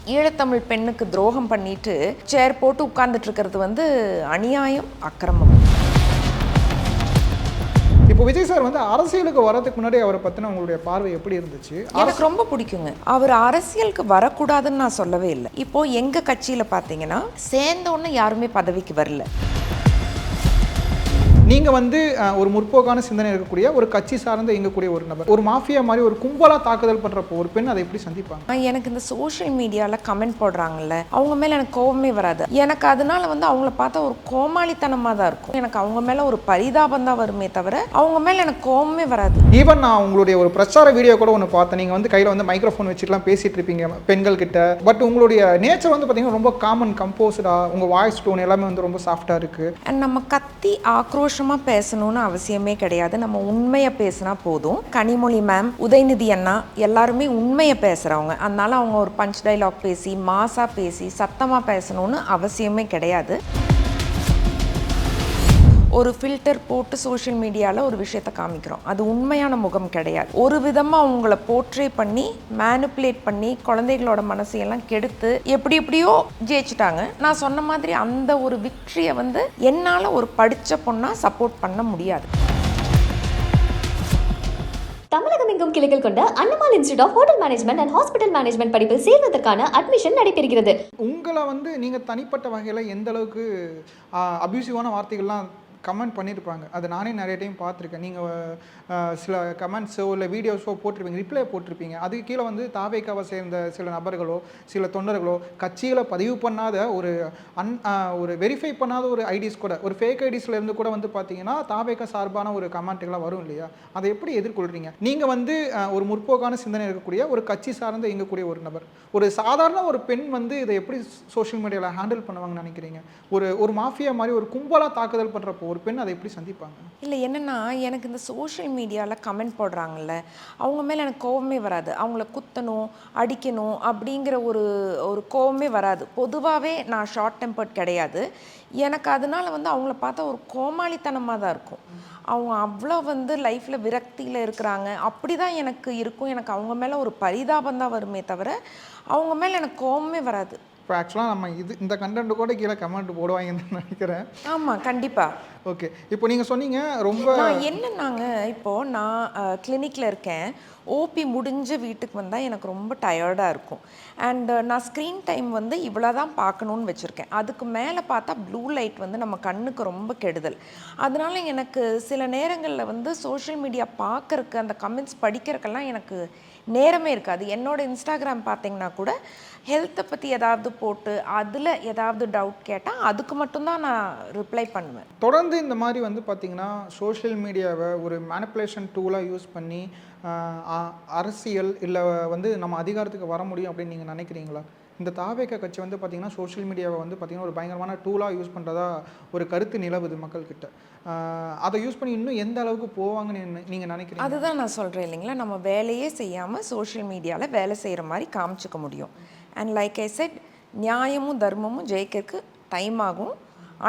ஈழத்தமிழ் பெண்ணுக்கு துரோகம் பண்ணிட்டு சேர் போட்டு உட்கார்ந்துட்டு இருக்கிறது வந்து அநியாயம், அக்கிரமம். இப்போ விஜய் சார் வந்து அரசியலுக்கு வரதுக்கு முன்னாடி அவரை பற்றின உங்களுடைய பார்வை எப்படி இருந்துச்சு? எனக்கு ரொம்ப பிடிக்குங்க. அவர் அரசியலுக்கு வரக்கூடாதுன்னு நான் சொல்லவே இல்லை. இப்போ எங்க கட்சியில பார்த்தீங்கன்னா சேர்ந்த உடனே யாருமே பதவிக்கு வரல. நீங்கள் வந்து ஒரு முற்போக்கான சிந்தனை இருக்கக்கூடிய ஒரு கட்சி சார்ந்து இயங்கக்கூடிய ஒரு நபர், ஒரு மாஃபியா மாதிரி ஒரு கும்பலாக தாக்குதல் பண்ணுறப்போ ஒரு பெண் அதை எப்படி சந்திப்பாங்க? எனக்கு இந்த சோஷியல் மீடியாவில் கமெண்ட் போடுறாங்கல்ல, அவங்க மேலே எனக்கு கோபமே வராது. எனக்கு அதனால வந்து அவங்கள பார்த்தா ஒரு கோமாளித்தனமாக தான் இருக்கும். எனக்கு அவங்க மேலே ஒரு பரிதாபம் தான் வருமே தவிர அவங்க மேலே எனக்கு கோபமே வராது. ஈவன் நான் உங்களுடைய ஒரு பிரச்சார வீடியோ கூட ஒன்று பார்த்தேன். நீங்கள் வந்து கையில் வந்து மைக்ரோஃபோன் வச்சுட்டுலாம் பேசிகிட்டு இருப்பீங்க பெண்கள் கிட்ட. பட் உங்களுடைய நேச்சர் வந்து பார்த்தீங்கன்னா ரொம்ப காமன், கம்போஸ்டாக, உங்கள் வாய்ஸ் டோன் எல்லாமே வந்து ரொம்ப சாஃப்டாக இருக்குது. அண்ட் நம்ம கத்தி ஆக்ரோஷமாக பேசணும்னு அவசியமே கிடையாது. நம்ம உண்மையை பேசினா போதும். கனிமொழி மேம், உதயநிதி அண்ணா எல்லாருமே உண்மையை பேசுகிறவங்க. அதனால அவங்க ஒரு பஞ்ச் டைலாக் பேசி மாசா பேசி சத்தமாக பேசணும்னு அவசியமே கிடையாது. ஒரு ஃபில்டர் போட்டு சோஷியல் மீடியாவில் ஒரு விஷயத்தை காமிக்கிறோம். அது உண்மையான முகம் கிடையாது. ஒரு விதமாக அவங்கள போர்ட்ரே பண்ணி மேனிப்புலேட் பண்ணி குழந்தைகளோட மனசையெல்லாம் கெடுத்து எப்படி எப்படியோ ஜெயிச்சிட்டாங்க. நான் சொன்ன மாதிரி அந்த ஒரு விக்ட்ரியை வந்து என்னால் ஒரு படித்த பொண்ணாக சப்போர்ட் பண்ண முடியாது. தமிழகம் எங்கும் கிளைகள் கொண்ட அண்ணமால் institute of hotel management and hospital management படிப்பில் சேர்வதற்கான அட்மிஷன் நடைபெறுகிறது. உங்களை வந்து நீங்கள் தனிப்பட்ட வகையில் எந்த அளவுக்கு அபியூசிவான வார்த்தைகள்லாம் கமெண்ட் பண்ணியிருப்பாங்க, அது நானே நிறைய டைம் பார்த்துருக்கேன். நீங்கள் சில கமெண்ட்ஸோ இல்லை வீடியோஸோ போட்டிருப்பீங்க, ரிப்ளை போட்டிருப்பீங்க. அதுக்கு கீழே வந்து தாவேக்காவை சேர்ந்த சில நபர்களோ சில தொண்டர்களோ கட்சியில் பதிவு பண்ணாத ஒரு வெரிஃபை பண்ணாத ஒரு ஐடிஸ் கூட, ஒரு ஃபேக் ஐடிஸ்லேருந்து கூட வந்து பார்த்தீங்கன்னா தாவேக்கா சார்பான ஒரு கமெண்ட்டுகளாக வரும் இல்லையா? அதை எப்படி எதிர்கொள்கிறீங்க? நீங்கள் வந்து ஒரு முற்போக்கான சிந்தனை இருக்கக்கூடிய ஒரு கட்சி சார்ந்து இயங்கக்கூடிய ஒரு நபர், ஒரு சாதாரண ஒரு பெண் வந்து இதை எப்படி சோஷியல் மீடியாவில் ஹேண்டில் பண்ணுவாங்கன்னு நினைக்கிறீங்க? ஒரு மாஃபியா மாதிரி ஒரு கும்பலாக தாக்குதல் பண்ணுறப்போ ஒரு பெண் அதை எப்படி சந்திப்பாங்க? இல்லை, என்னென்னா எனக்கு இந்த சோஷியல் மீடியாவில் கமெண்ட் போடுறாங்கல்ல, அவங்க மேலே எனக்கு கோபமே வராது. அவங்கள குத்தணும், அடிக்கணும் அப்படிங்கிற ஒரு கோபமே வராது. பொதுவாகவே நான் ஷார்ட் டெம்பர்ட் கிடையாது. எனக்கு அதனால வந்து அவங்கள பார்த்தா ஒரு கோமாளித்தனமாக தான் இருக்கும். அவங்க அவ்வளோ வந்து லைஃப்பில் விரக்தியில் இருக்கிறாங்க அப்படி தான் எனக்கு இருக்கும். எனக்கு அவங்க மேலே ஒரு பரிதாபம் தான் வருமே தவிர அவங்க மேலே எனக்கு கோபமே வராது. இப்போ ஆக்சுவலாக நம்ம இந்த கண்டென்ட் கூட கீழே கமெண்ட் போடுவாங்கன்னு நினைக்கிறேன். ஆமாம், கண்டிப்பாக. ஓகே, இப்போ நீங்கள் சொன்னீங்க ரொம்ப என்னன்னாங்க, இப்போது நான் கிளினிக்கில் இருக்கேன். ஓபி முடிஞ்ச வீட்டுக்கு வந்தால் எனக்கு ரொம்ப டயர்டாக இருக்கும். அண்டு நான் ஸ்க்ரீன் டைம் வந்து இவ்வளோ தான் பார்க்கணுன்னு வச்சுருக்கேன். அதுக்கு மேலே பார்த்தா ப்ளூ லைட் வந்து நம்ம கண்ணுக்கு ரொம்ப கெடுதல். அதனால எனக்கு சில நேரங்களில் வந்து சோஷியல் மீடியா பார்க்குறக்கு, அந்த கமெண்ட்ஸ் படிக்கிறதுக்கெல்லாம் எனக்கு நேரமே இருக்காது. என்னோடய இன்ஸ்டாகிராம் பார்த்தீங்கன்னா கூட ஹெல்த்தை பற்றி ஏதாவது போட்டு அதில் ஏதாவது டவுட் கேட்டால் அதுக்கு மட்டும்தான் நான் ரிப்ளை பண்ணுவேன். தொடர்ந்து இந்த மாதிரி வந்து பார்த்திங்கன்னா சோஷியல் மீடியாவை ஒரு மேனிப்புலேஷன் டூலாக யூஸ் பண்ணி அரசியல் இல்லை வந்து நம்ம அதிகாரத்துக்கு வர முடியும் அப்படின்னு நீங்கள் நினைக்கிறீங்களா? இந்த தாவேக்கா கட்சி வந்து பார்த்திங்கன்னா சோஷியல் மீடியாவை வந்து பார்த்திங்கன்னா ஒரு பயங்கரமான டூலாக யூஸ் பண்ணுறதா ஒரு கருத்து நிலவுது மக்கள்கிட்ட. அதை யூஸ் பண்ணி இன்னும் எந்த அளவுக்கு போவாங்கன்னு நீங்கள் நினைக்கிறீங்க? அதுதான் நான் சொல்கிறேன் இல்லைங்களா, நம்ம வேலையே செய்யாமல் சோஷியல் மீடியாவில் வேலை செய்கிற மாதிரி காமிச்சிக்க முடியும். அண்ட் லைக் ஐ செட், நியாயமும் தர்மமும் ஜெயிக்கிறதுக்கு டைம் ஆகும்.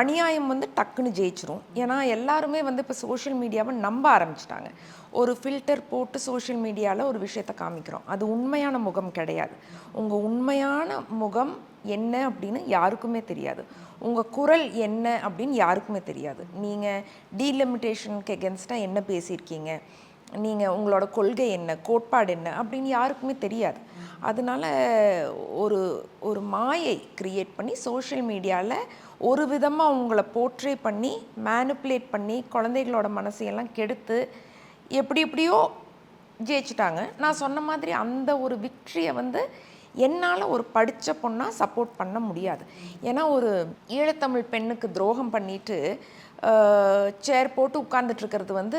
அநியாயம் வந்து டக்குன்னு ஜெயிச்சிரும். ஏன்னா எல்லாருமே வந்து இப்போ சோஷியல் மீடியாவை நம்ப ஆரம்பிச்சிட்டாங்க. ஒரு ஃபில்டர் போட்டு சோஷியல் மீடியாவில் ஒரு விஷயத்தை காமிக்கிறோம். அது உண்மையான முகம் கிடையாது. உங்கள் உண்மையான முகம் என்ன அப்படின்னு யாருக்குமே தெரியாது. உங்கள் குரல் என்ன அப்படின்னு யாருக்குமே தெரியாது. நீங்கள் டீலிமிட்டேஷனுக்கு எகென்ஸ்டாக என்ன பேசியிருக்கீங்க, நீங்கள் உங்களோட கொள்கை என்ன, கோட்பாடு என்ன அப்படின்னு யாருக்குமே தெரியாது. அதனால் ஒரு மாயை க்ரியேட் பண்ணி சோஷியல் மீடியாவில் ஒரு விதமாக உங்களை போர்ட்ரே பண்ணி மேனிப்புலேட் பண்ணி குழந்தைகளோட மனசையெல்லாம் கெடுத்து எப்படி எப்படியோ ஜெயிச்சிட்டாங்க. நான் சொன்ன மாதிரி அந்த ஒரு விக்ட்ரியை வந்து என்னால் ஒரு படித்த பொண்ணாக சப்போர்ட் பண்ண முடியாது. ஏன்னா ஒரு ஈழத்தமிழ் பெண்ணுக்கு துரோகம் பண்ணிட்டு சேர் போட்டு உட்கார்ந்துட்டுருக்கிறது வந்து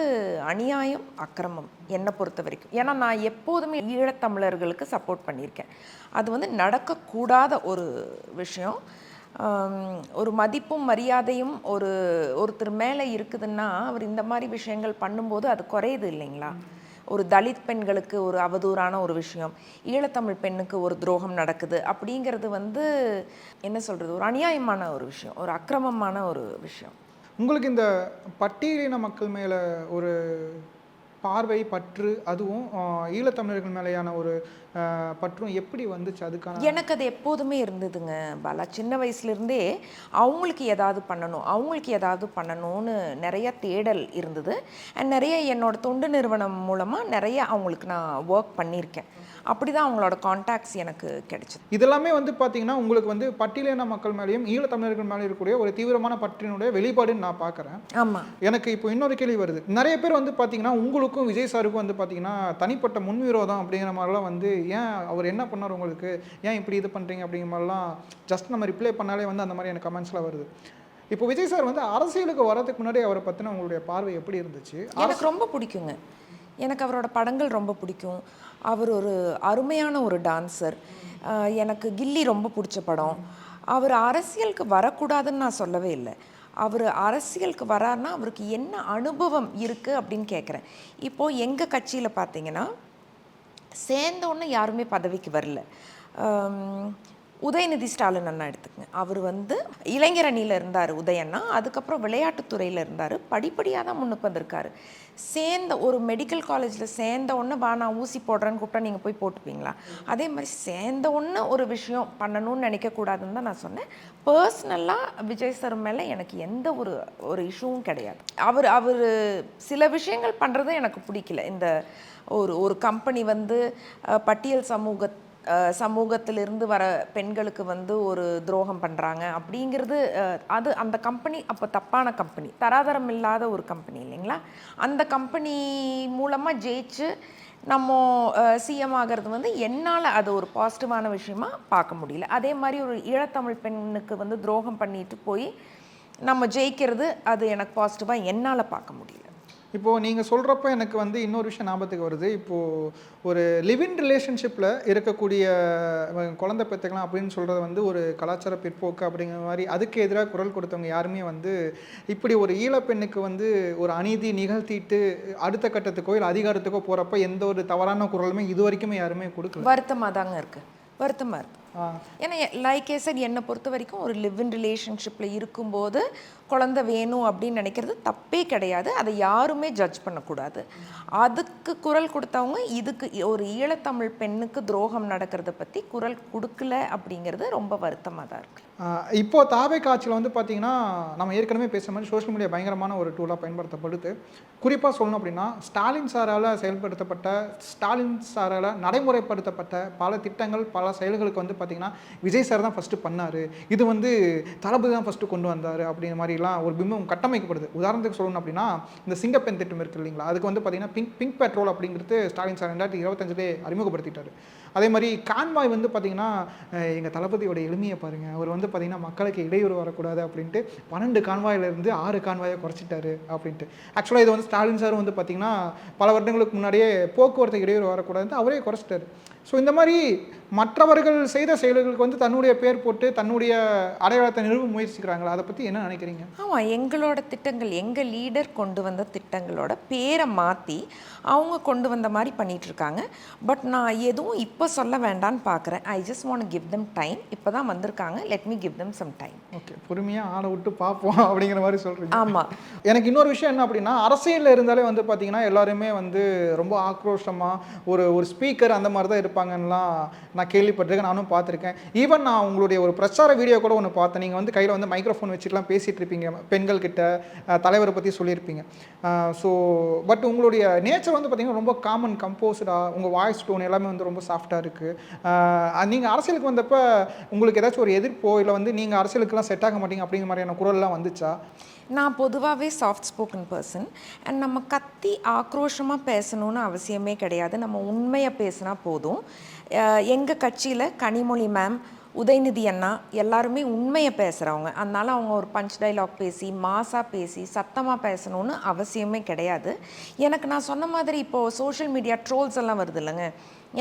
அநியாயம், அக்கிரமம் என்னை பொறுத்த வரைக்கும். ஏன்னா நான் எப்போதுமே ஈழத்தமிழர்களுக்கு சப்போர்ட் பண்ணியிருக்கேன். அது வந்து நடக்கக்கூடாத ஒரு விஷயம். ஒரு மதிப்பும் மரியாதையும் ஒருத்தர் மேலே இருக்குதுன்னா அவர் இந்த மாதிரி விஷயங்கள் பண்ணும்போது அது குறையுது இல்லைங்களா? ஒரு தலித் பெண்களுக்கு ஒரு அவதூறான ஒரு விஷயம், ஈழத்தமிழ் பெண்ணுக்கு ஒரு துரோகம் நடக்குது அப்படிங்கிறது வந்து என்ன சொல்கிறது, ஒரு அநியாயமான ஒரு விஷயம், ஒரு அக்கிரமமான ஒரு விஷயம். உங்களுக்கு இந்த பட்டியலின மக்கள் மேலே ஒரு பார்வை, பற்று, அதுவும் ஈழத்தமிழர்கள் மேலேயான ஒரு பற்றும் எப்படி வந்துச்சு அதுக்கான? எனக்கு அது எப்போதுமே இருந்ததுங்க பாலா. சின்ன வயசுலேருந்தே அவங்களுக்கு ஏதாவது பண்ணணும், அவங்களுக்கு ஏதாவது பண்ணணும்னு நிறைய தேடல் இருந்தது. அண்ட் நிறைய என்னோட தொண்டு நிறுவனம் மூலமாக நிறைய அவங்களுக்கு நான் ஒர்க் பண்ணியிருக்கேன். அப்படி தான் அவங்களோட கான்டாக்ட்ஸ் எனக்கு கிடைச்சிது. இதெல்லாமே வந்து பார்த்தீங்கன்னா, உங்களுக்கு வந்து பட்டியலின மக்கள் மேலேயும், ஈழத்தமிழர்கள் மேலே இருக்கக்கூடிய ஒரு தீவிரமான பற்றினுடைய வெளிப்பாடுன்னு நான் பார்க்குறேன். ஆமாம். எனக்கு இப்போ இன்னொரு கேள்வி வருது. நிறைய பேர் வந்து பார்த்தீங்கன்னா, உங்களுக்கும் விஜய் சாருக்கும் வந்து பார்த்தீங்கன்னா, தனிப்பட்ட முன்விரோதம் அப்படிங்கிற மாதிரிலாம் வந்து, ஏன் அவர் என்ன பண்ணார் உங்களுக்கு? ஏன் இப்படி இது பண்ணுறீங்க? அப்படிங்கிற மாதிரிலாம் ஜஸ்ட் நம்ம ரிப்ளை பண்ணாலே வந்து அந்த மாதிரியான கமெண்ட்ஸ்லாம் வருது. இப்போ விஜய் சார் வந்து அரசியலுக்கு வரதுக்கு முன்னாடி அவரை பற்றின உங்களுடைய பார்வை எப்படி இருந்துச்சு? எனக்கு ரொம்ப பிடிக்குங்க. எனக்கு அவரோட படங்கள் ரொம்ப பிடிக்கும். அவர் ஒரு அருமையான ஒரு டான்சர். எனக்கு கில்லி ரொம்ப பிடிச்ச படம். அவர் அரசியலுக்கு வரக்கூடாதுன்னு நான் சொல்லவே இல்லை. அவர் அரசியலுக்கு வராருன்னா அவருக்கு என்ன அனுபவம் இருக்குது அப்படின்னு கேட்குறேன். இப்போது எங்கள் கட்சியில் பார்த்தீங்கன்னா சேர்ந்தோன்னே யாருமே பதவிக்கு வரல. உதயநிதி ஸ்டாலின் அண்ணா எடுத்துக்கங்க. அவர் வந்து இளைஞர் அணியில் இருந்தார் உதயண்ணா. அதுக்கப்புறம் விளையாட்டுத்துறையில் இருந்தார். படிப்படியாக தான் முன்னுக்கு வந்திருக்காரு. சேர்ந்த ஒரு மெடிக்கல் காலேஜில் சேர்ந்த உடனே நான் ஊசி போடுறேன்னு கூப்பிட்டா நீங்கள் போய் போட்டுப்பீங்களா? அதே மாதிரி சேர்ந்த உடனே ஒரு விஷயம் பண்ணணும்னு நினைக்கக்கூடாதுன்னு தான் நான் சொன்னேன். பர்சனலாக விஜய் சார் மேலே எனக்கு எந்த ஒரு இஷ்யூவும் கிடையாது. அவர் சில விஷயங்கள் பண்ணுறது எனக்கு பிடிக்கல. இந்த ஒரு கம்பெனி வந்து பட்டியல் சமூகத்திலிருந்து வர பெண்களுக்கு வந்து ஒரு துரோகம் பண்ணுறாங்க அப்படிங்கிறது, அது அந்த கம்பெனி அப்போ தப்பான கம்பெனி, தராதரம் இல்லாத ஒரு கம்பெனி இல்லைங்களா? அந்த கம்பெனி மூலமாக ஜெயிச்சு நம்ம சிஎம் ஆகிறது வந்து என்னால் அது ஒரு பாசிட்டிவான விஷயமா பார்க்க முடியல. அதே மாதிரி ஒரு ஈழத்தமிழ் பெண்ணுக்கு வந்து துரோகம் பண்ணிட்டு போய் நம்ம ஜெயிக்கிறது, அது எனக்கு பாசிட்டிவாக என்னால் பார்க்க முடியல. இப்போது நீங்கள் சொல்கிறப்ப எனக்கு வந்து இன்னொரு விஷயம் ஞாபகத்துக்கு வருது. இப்போது ஒரு லிவிங் ரிலேஷன்ஷிப்பில் இருக்கக்கூடிய குழந்தை பெற்றுக்கலாம் அப்படின்னு சொல்கிறது வந்து ஒரு கலாச்சார பிற்போக்கு அப்படிங்கிற மாதிரி அதுக்கு எதிராக குரல் கொடுத்தவங்க யாருமே வந்து இப்படி ஒரு ஈழப்பெண்ணுக்கு வந்து ஒரு அநீதி நிகழ்த்திட்டு அடுத்த கட்டத்துக்கோ இல்லை அதிகாரத்துக்கோ போகிறப்ப எந்த ஒரு தவறான குரலுமே இது வரைக்குமே யாருமே கொடுக்கல. வருத்தமாக தாங்க இருக்குது, வருத்தமாக இருக்குது. ஏன்னா லைக் சார் என்னை பொறுத்த வரைக்கும் ஒரு லிவ் இன் ரிலேஷன்ஷிப்பில் இருக்கும்போது குழந்தை வேணும் அப்படின்னு நினைக்கிறது தப்பே கிடையாது. அதை யாருமே ஜட்ஜ் பண்ணக்கூடாது. அதுக்கு குரல் கொடுத்தவங்க இதுக்கு ஒரு ஈழத்தமிழ் பெண்ணுக்கு துரோகம் நடக்கிறத பற்றி குரல் கொடுக்கல அப்படிங்கிறது ரொம்ப வருத்தமாக தான் இருக்குது. இப்போது தாவே காட்சியில் வந்து பார்த்திங்கன்னா, நம்ம ஏற்கனவே பேசுகிற மாதிரி சோஷியல் மீடியா பயங்கரமான ஒரு டூலாக பயன்படுத்தப்படுது. குறிப்பாக சொல்லணும் அப்படின்னா, ஸ்டாலின் சாரால் நடைமுறைப்படுத்தப்பட்ட பல திட்டங்கள் பல செயல்களுக்கு வந்து பார்த்திங்கன்னா விஜய் சார் தான் ஃபஸ்ட்டு பண்ணார், இது வந்து தளபதி தான் ஃபஸ்ட்டு கொண்டு வந்தார் அப்படிங்கிற மாதிரிலாம் ஒரு பிம்பம் கட்டமைக்கப்படுது. உதாரணத்துக்கு சொல்லணும் அப்படின்னா, இந்த சிங்கப்பெண் திட்டம் இருக்குது இல்லைங்களா, அதுக்கு வந்து பார்த்திங்கன்னா பிங்க் பெட்ரோல் அப்படிங்கிறது ஸ்டாலின் சார் 2025 அறிமுகப்படுத்திட்டார். அதே மாதிரி கான்வாய் வந்து பார்த்திங்கன்னா, எங்கள் தளபதியோட எளிமையை பாருங்கள், அவர் வந்து பார்த்திங்கன்னா மக்களுக்கு இடையூறு வரக்கூடாது அப்படின்ட்டு 12 கான்வாயிலேருந்து 6 கான்வாயை குறைச்சிட்டாரு அப்படின்ட்டு. ஆக்சுவலாக இது வந்து ஸ்டாலின் சார் வந்து பார்த்திங்கன்னா பல வருடங்களுக்கு முன்னாடியே போக்குவரத்து இடையூறு வரக்கூடாதுன்னு அவரே குறைச்சிட்டாரு. ஸோ இந்த மாதிரி மற்றவர்கள் செய்த செயல்களுக்கு வந்து தன்னுடைய பேர் போட்டு தன்னுடைய அடையாளத்தை நிறுவ முயற்சிக்கிறாங்களா? அதை பற்றி என்ன நினைக்கிறீங்க? ஆமாம், எங்களோட திட்டங்கள், எங்கள் லீடர் கொண்டு வந்த திட்டங்களோட பேரை மாற்றி அவங்க கொண்டு வந்த மாதிரி பண்ணிகிட்ருக்காங்க. பட் நான் எதுவும் இப்போ சொல்ல வேண்டான்னு பார்க்குறேன். I just want give them time. இப்போ தான் வந்திருக்காங்க, let me give them some time. Okay, பொறுமையாக ஆளை விட்டு பார்ப்போம் அப்படிங்கிற மாதிரி சொல்கிறீங்க. ஆமாம். எனக்கு இன்னொரு விஷயம் என்ன அப்படின்னா, அரசியலில் இருந்தாலே வந்து பார்த்திங்கன்னா எல்லாருமே வந்து ரொம்ப ஆக்ரோஷமாக ஒரு ஸ்பீக்கர் அந்த மாதிரி தான் இருப்பாங்கன்னெலாம் நான் கேள்விப்பட்டிருக்கேன், நானும் பார்த்துருக்கேன். ஈவன் நான் உங்களுடைய ஒரு பிரச்சார வீடியோ கூட ஒன்று பார்த்தேன். நீங்கள் வந்து கையில் வந்து மைக்ரோஃபோன் வச்சுட்டுலாம் பேசிகிட்டு இருப்பீங்க, பெண்கள்கிட்ட தலைவரை பற்றி சொல்லியிருப்பீங்க. ஸோ பட் உங்களுடைய நேச்சர் வந்து பார்த்திங்கன்னா ரொம்ப காமன் கம்போஸ்டாக, உங்கள் வாய்ஸ் டோன் எல்லாமே வந்து ரொம்ப சாஃப்டாக இருக்குது. நீங்கள் அரசியலுக்கு வந்தப்போ உங்களுக்கு ஏதாச்சும் ஒரு எதிர்ப்போ இல்லை வந்து நீங்கள் அரசியலுக்குலாம் செட் ஆக மாட்டீங்க அப்படிங்கிற மாதிரியான குரல்லாம் வந்துச்சா? நான் பொதுவாகவே சாஃப்ட் ஸ்போக்கன் பர்சன். அண்ட் நம்ம கத்தி ஆக்ரோஷமாக பேசணுன்னு அவசியமே கிடையாது. நம்ம உண்மையாக பேசினா போதும். எங்கள் கட்சியில் கனிமொழி மேம், உதயநிதி அண்ணா எல்லாருமே உண்மையை பேசுகிறவங்க. அதனால் அவங்க ஒரு பஞ்ச் டைலாக் பேசி மாசாக பேசி சத்தமாக பேசணுன்னு அவசியமே கிடையாது. எனக்கு நான் சொன்ன மாதிரி இப்போது சோஷியல் மீடியா ட்ரோல்ஸ் எல்லாம் வருது இல்லைங்க,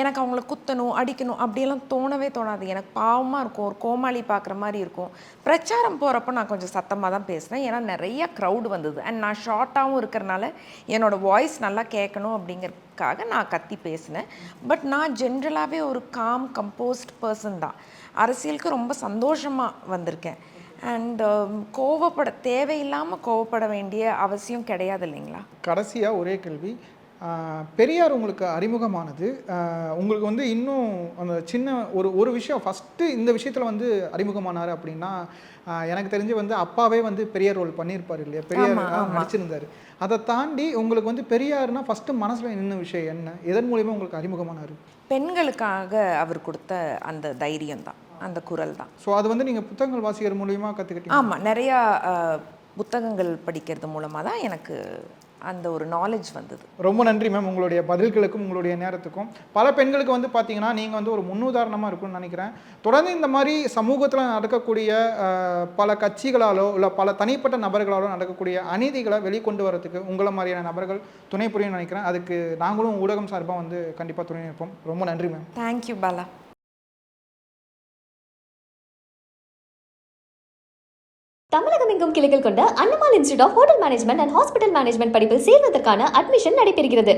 எனக்கு அவங்கள குத்தணும் அடிக்கணும் அப்படியெல்லாம் தோணவே தோணாது. எனக்கு பாவமாக இருக்கும், ஒரு கோமாளி பார்க்குற மாதிரி இருக்கும். பிரச்சாரம் போகிறப்ப நான் கொஞ்சம் சத்தமாக தான் பேசுகிறேன், ஏன்னா நிறைய க்ரௌடு வந்தது. அண்ட் நான் ஷார்ட்டாகவும் இருக்கிறனால என்னோடய வாய்ஸ் நல்லா கேட்கணும் அப்படிங்கிறதுக்காக நான் கத்தி பேசினேன். பட் நான் ஜென்ரலாகவே ஒரு காம் கம்போஸ்ட் பர்சன் தான். அரசியலுக்கு ரொம்ப சந்தோஷமாக வந்திருக்கேன். அண்ட் தேவையில்லாமல் கோவப்பட வேண்டிய அவசியம் கிடையாது இல்லைங்களா? கடைசியாக ஒரே கேள்வி, பெரியார் உங்களுக்கு அறிமுகமானது உங்களுக்கு வந்து இன்னும் அந்த சின்ன ஒரு விஷயம் ஃபஸ்ட்டு இந்த விஷயத்தில் வந்து அறிமுகமானார் அப்படின்னா எனக்கு தெரிஞ்சு வந்து அப்பாவே வந்து பெரியார் ரோல் பண்ணியிருப்பார் இல்லையா, பெரியார் நடிச்சிருந்தார். அதை தாண்டி உங்களுக்கு வந்து பெரியார்னா ஃபஸ்ட்டு மனசில் நின்ன விஷயம் என்ன, எதன் மூலியமாக உங்களுக்கு அறிமுகமானார்? பெண்களுக்காக அவர் கொடுத்த அந்த தைரியம் தான், அந்த குரல் தான். ஸோ அது வந்து நீங்கள் புத்தகங்கள் வாசிக்கிற மூலியமாக கற்றுக்கிட்டீங்க? ஆமாம், நிறையா புத்தகங்கள் படிக்கிறது மூலமாக தான் எனக்கு அந்த ஒரு நாலேஜ் வந்தது. ரொம்ப நன்றி மேம், உங்களுடைய பதில்களுக்கும் உங்களுடைய நேரத்துக்கும். பல பெண்களுக்கு வந்து பார்த்தீங்கன்னா நீங்கள் வந்து ஒரு முன்னுதாரணமாக இருக்கும்னு நினைக்கிறேன். தொடர்ந்து இந்த மாதிரி சமூகத்தில் நடக்கக்கூடிய பல கட்சிகளாலோ இல்லை பல தனிப்பட்ட நபர்களாலோ நடக்கக்கூடிய அநீதிகளை வெளிக்கொண்டு வரதுக்கு உங்களை மாதிரியான நபர்கள் துணை புரியும் நினைக்கிறேன். அதுக்கு நாங்களும் ஊடகம் சார்பாக வந்து கண்டிப்பாக துணை நிற்போம். ரொம்ப நன்றி மேம். தேங்க்யூ பாலா. தமிழகம் எங்கும் கிளைகள் கொண்ட அண்ணமால் institute of hotel management and hospital management படிப்பில் சேர்வதற்கான அட்மிஷன் நடைபெறுகிறது.